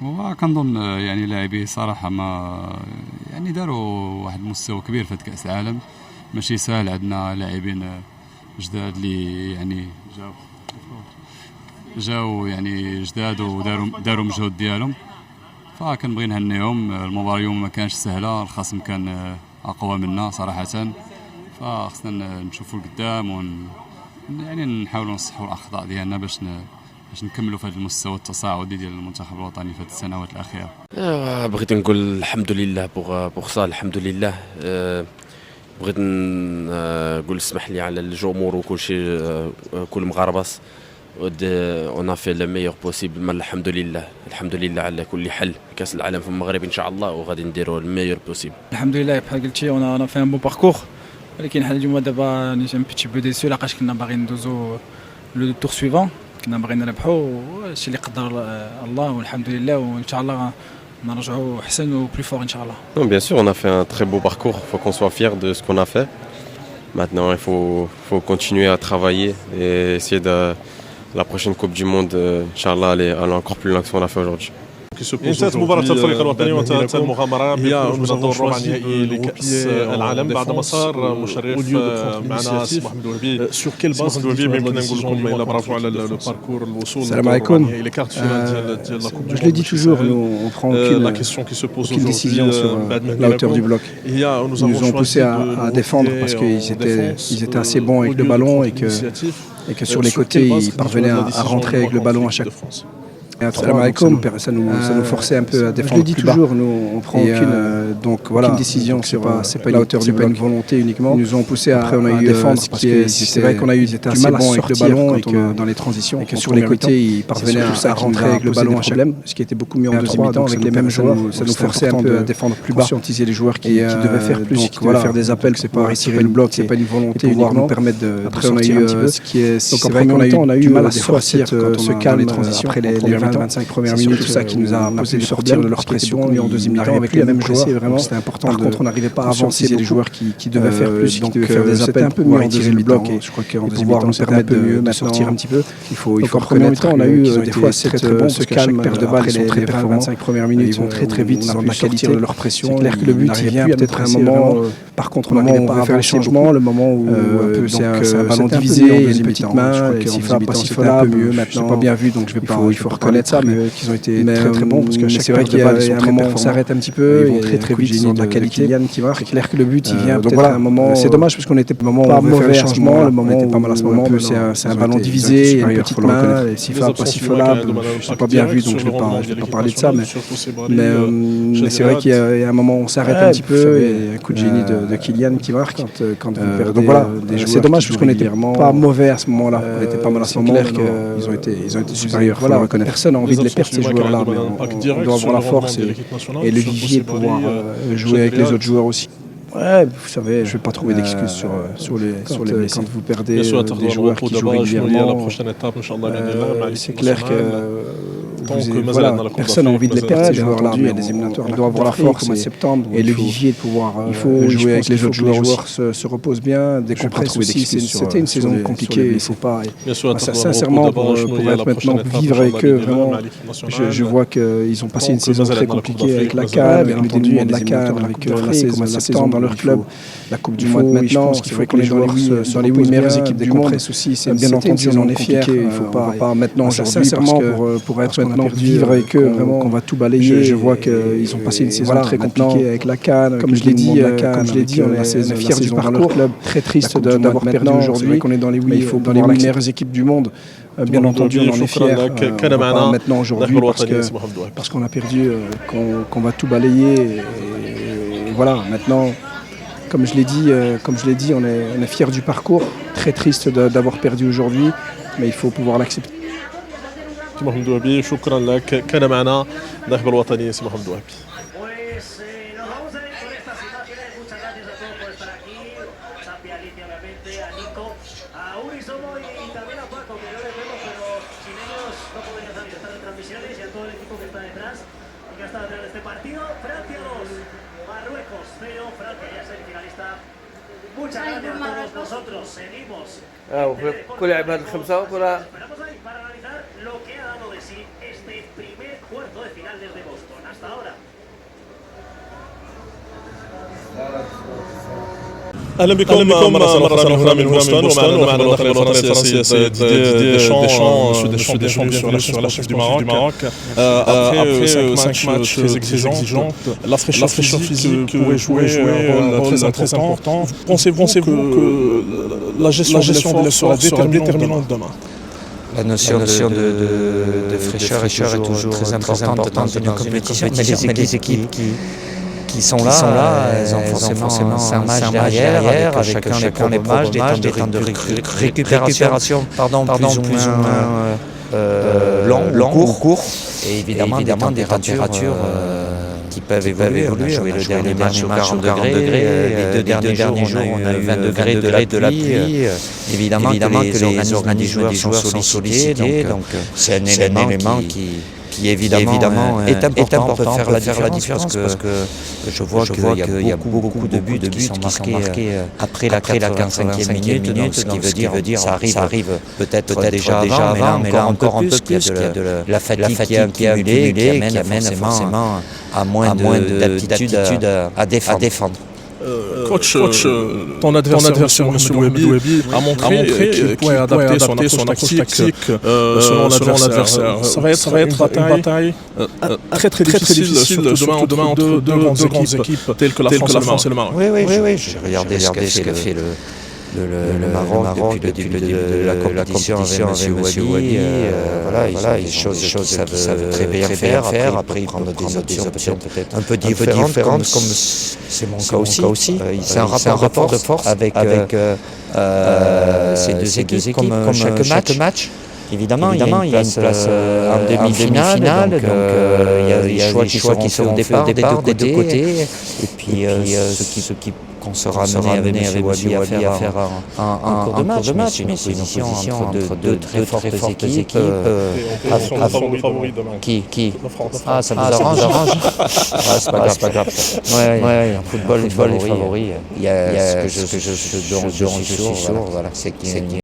وكنظن يعني لاعبي صراحه ما يعني داروا واحد المستوى كبير في كاس العالم. ماشي سهل، عندنا لاعبين جداد اللي يعني جاو يعني جداد وداروا مجهود ديالهم، فكنبغي نهنيهم. المباراه اليوم ما كانش سهله، الخصم كان اقوى منا صراحه، فخصنا نشوفوا لقدام يعني نحاولوا نصحوا الاخطاء ديالنا باش نكملوا في هذا المستوى التصاعدي ديال المنتخب الوطني في السنوات الاخيره. بغيت نقول الحمد لله بوغ صالح، الحمد لله. بغيت نقول اسمح لي على الجمهور وكل شيء، كل مغارباس. اون ا في لو ميور بوسيبل، ما الحمد لله على كل حل. كاس العالم في المغرب ان شاء الله وغادي نديروا الميور بوسيبل. الحمد لله بحال قلتي انا في ان بون باركور، ولكن حنا اليوم دابا ني ان بيتي بو ديسو لاقاش كنا باغيين ندوزو لو تور سويفون، كنا باغيين نربحوا. هادشي اللي قدر الله والحمد لله، وان شاء الله نرجعوا احسن و بلو فور ان شاء الله. Non, bien sûr, on a fait un très beau parcours, il faut qu'on soit fier de ce qu'on a fait. Maintenant, il faut continuer à travailler et essayer de la prochaine Coupe du Monde, Inch'Allah, aller encore plus loin que ce qu'on a fait aujourd'hui. انتهت مباراة الفريق الوطني وانتهت المغامرة بالخروج من الدور الربع النهائي لكأس العالم بعد مسار مشرف. معنا سي محمد وهبي. سي محمد وهبي، يمكن نقول لكم إلا برافو على الباركور الوصول للدور النهائي لي كارت فينال ديال لا كوب. Je l'ai dit toujours, nous on prend aucune décision sur la hauteur du bloc. Ils nous ont poussé à défendre parce qu'ils étaient assez bons avec le ballon et que sur les côtés ils parvenaient à rentrer avec le ballon à chaque fois. Salam alaikum, ça nous forçait un peu à défendre. Je le dis toujours, nous on prend aucune décision, c'est pas la hauteur du bloc, une volonté uniquement. Ils nous ont poussé à défendre parce que c'est vrai qu'on a eu du mal à bon avec le ballon et que dans les transitions et que sur les côtés ils parvenaient à rentrer avec le ballon à chaque fois, ce qui était beaucoup mieux en deuxième mi-temps avec les mêmes joueurs. Ça nous forçait un peu à défendre plus bas, conscientiser les joueurs qui devaient faire plus, qui devaient faire des appels, c'est pas retirer le bloc, c'est pas une volonté pouvoir nous permettre de sortir un petit peu. C'est vrai qu'on a eu du mal à sortir ce calme les transitions après les 25 premières minutes, c'est ça qui nous a posé de sortir de leur pression. En deuxième mi-temps avec les mêmes joueurs, vraiment c'était important. Par contre, on n'arrivait pas à avancer les joueurs qui devaient faire plus, qui devaient faire des appels, un peu mieux en deuxième mi-temps. Je crois qu'en deuxième mi-temps, nous permettre de sortir un petit peu. Il faut reconnaître mi-temps, on a eu des fois très bon, ce calme, perte de balle, ils sont très performants. 25 premières minutes, ils vont très vite dans la qualité de leur pression. C'est clair que le but il vient peut-être à un moment. Par contre, on n'arrivait pas à faire les changements, le moment où c'est un ballon divisé, il y a une petite main, Sifa pas Sifa un peu mieux maintenant. Pas bien vu, donc il faut reconnaître ça, mais qu'ils ont été très bons parce que c'est vrai qu'il y a un moment où on s'arrête un petit peu, ils vont très vite, ils ont de la qualité. Qui marque, c'est clair que le but il vient peut-être à un moment. C'est dommage parce qu'on était pas mauvais à ce moment, le moment était pas mal à ce moment. C'est un ballon divisé, il y a une petite main, Sifa pas Sifa là, j'ai pas bien vu donc je vais pas parler de ça, mais c'est vrai qu'il y a un moment où on s'arrête un petit peu et un coup de génie de Kylian qui marque quand vous perdez. Donc voilà, c'est dommage parce qu'on était pas mauvais à ce moment-là, on était pas mal à ce moment. C'est clair qu'ils ont été supérieurs. Voilà, personne n'a envie de les perdre ces joueurs-là, mais on doit avoir la force et le vivier de pouvoir jouer avec les autres joueurs aussi. Ouais, vous savez, je vais pas trouver d'excuses sur les quand vous perdez des joueurs qui jouent régulièrement. C'est clair que personne n'a envie de les perdre ces joueurs-là, mais les éliminatoires, on doit avoir la force et le vivier de pouvoir jouer avec les autres joueurs. Les joueurs se reposent bien, décompressent aussi. C'était une saison compliquée, il faut pas. Sincèrement, pour être maintenant vivre avec eux, vraiment, je vois qu'ils ont passé une saison très compliquée avec la CAN, avec le dénouement de la CAN, avec la saison dans leur club, la Coupe du Monde maintenant, il faut que les joueurs dans les 8 meilleures équipes décompressent aussi. C'est bien entendu, on en est fiers. Il faut pas maintenant, sincèrement, pour être maintenant vivre avec eux, vraiment, on va tout balayer. Je vois qu'ils ont passé une saison très compliquée avec la CAN. Comme je l'ai dit, on est assez fiers du parcours. Très triste d'avoir perdu aujourd'hui. Qu'on est dans les 8 meilleures équipes du monde. Bien entendu, on en est fiers. Maintenant aujourd'hui parce qu'on a perdu, qu'on va tout balayer. Et voilà, maintenant. Comme je l'ai dit, on est fiers du parcours. Très triste d'avoir perdu aujourd'hui, mais il faut pouvoir l'accepter. سي محمد وهبي، شكرا لك. كان معنا الناخب الوطني سي محمد وهبي. Muchas gracias a todos nosotros. Seguimos. كل لعب هذه الخمسة وكل Para analizar lo que ha dado de sí este primer cuarto de final. final desde Boston. Hasta ahora. اهلا بكم مره اخرى من هنا من بوسطن ومعنا الناخب الوطني الفرنسي ديديي ديشامب sur la chef du Maroc. Après 5 matchs très exigeants, la fraîcheur physique pourrait jouer un rôle très important. Pensez-vous que la gestion de l'effort sera déterminante demain? La notion de fraîcheur est toujours très importante dans une compétition, mais les équipes qui sont là, elles ont forcément 5 matchs derrière, avec chacun les matchs, des temps de récupération plus ou moins longs, courts, et évidemment des températures qui peuvent évoluer. On a joué le dernier match au 40 degrés, les deux derniers jours on a eu 20 degrés de la pluie. Évidemment que les organismes des joueurs sont sollicités, donc c'est un élément qui évidemment est important pour faire la différence, parce que je vois qu'il y a beaucoup de buts qui sont marqués après la 45e minute, donc ce qui veut dire ça arrive peut-être déjà avant, mais là encore un peu plus, qu'il y a de la fatigue qui est accumulée, qui amène forcément à moins d'aptitude à défendre. Coach, ton adversaire, M. Wahbi, a montré qu'il pouvait adapter son approche tactique selon l'adversaire. Ça va être une bataille très difficile, surtout demain entre deux grandes équipes telles que la France et le Maroc. Oui, j'ai regardé ce qu'a fait le Maroc depuis le début de la compétition avec M. Wahbi. Voilà, il y a des choses qu'ils savent très bien faire. Après, ils prennent des options peut-être un peu différentes, comme c'est mon cas aussi. C'est un rapport de force avec ces deux équipes, comme chaque match. Évidemment, il y a une place en demi-finale, donc il y a des choix qui seront faits au départ des deux côtés. Et puis ce qu'on sera amené avec Wahbi à faire en cours de match, mais c'est une opposition entre deux très fortes équipes. Qui Ah, ça nous arrange. C'est pas grave. Ouais, en football, les favoris. Il y a ce que je suis sûr, voilà, c'est qu'il y a